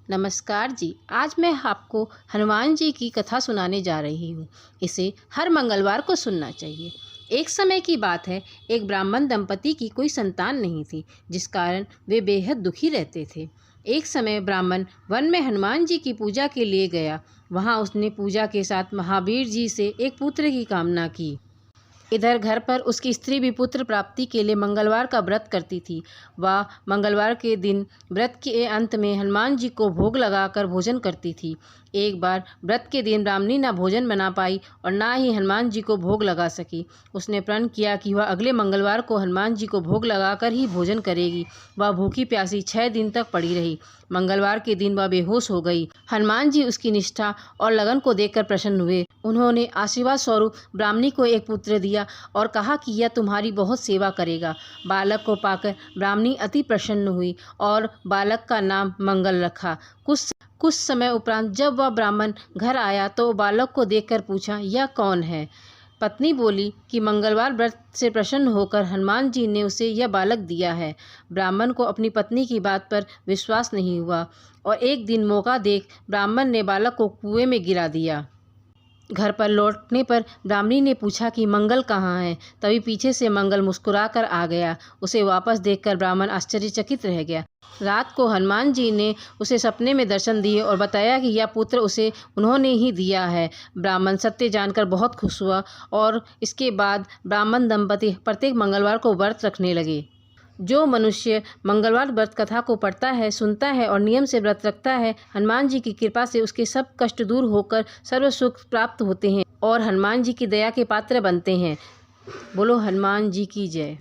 नमस्कार जी। आज मैं आपको हनुमान जी की कथा सुनाने जा रही हूँ। इसे हर मंगलवार को सुनना चाहिए। एक समय की बात है, एक ब्राह्मण दंपति की कोई संतान नहीं थी, जिस कारण वे बेहद दुखी रहते थे। एक समय ब्राह्मण वन में हनुमान जी की पूजा के लिए गया। वहाँ उसने पूजा के साथ महावीर जी से एक पुत्र की कामना की। इधर घर पर उसकी स्त्री भी पुत्र प्राप्ति के लिए मंगलवार का व्रत करती थी। वह मंगलवार के दिन व्रत के अंत में हनुमान जी को भोग लगाकर भोजन करती थी। एक बार व्रत के दिन ब्राह्मणी न भोजन बना पाई और ना ही हनुमान जी को भोग लगा सकी। उसने प्रण किया कि वह अगले मंगलवार को हनुमान जी को भोग लगाकर ही भोजन करेगी। वह भूखी प्यासी 6 दिन तक पड़ी रही। मंगलवार के दिन वह बेहोश हो गई। हनुमान जी उसकी निष्ठा और लगन को देखकर प्रसन्न हुए। उन्होंने आशीर्वाद स्वरूप ब्राह्मणी को एक पुत्र दिया और कहा कि यह तुम्हारी बहुत सेवा करेगा। बालक को पाकर ब्राह्मणी अति प्रसन्न हुई और बालक का नाम मंगल रखा। कुछ समय उपरांत जब वह ब्राह्मण घर आया तो बालक को देखकर पूछा, यह कौन है? पत्नी बोली कि मंगलवार व्रत से प्रसन्न होकर हनुमान जी ने उसे यह बालक दिया है। ब्राह्मण को अपनी पत्नी की बात पर विश्वास नहीं हुआ और एक दिन मौका देख ब्राह्मण ने बालक को कुएं में गिरा दिया। घर पर लौटने पर ब्राह्मणी ने पूछा कि मंगल कहाँ है। तभी पीछे से मंगल मुस्कुराकर आ गया। उसे वापस देखकर ब्राह्मण आश्चर्यचकित रह गया। रात को हनुमान जी ने उसे सपने में दर्शन दिए और बताया कि यह पुत्र उसे उन्होंने ही दिया है। ब्राह्मण सत्य जानकर बहुत खुश हुआ और इसके बाद ब्राह्मण दंपति प्रत्येक मंगलवार को व्रत रखने लगे। जो मनुष्य मंगलवार व्रत कथा को पढ़ता है, सुनता है और नियम से व्रत रखता है, हनुमान जी की कृपा से उसके सब कष्ट दूर होकर सर्व सुख प्राप्त होते हैं और हनुमान जी की दया के पात्र बनते हैं। बोलो हनुमान जी की जय।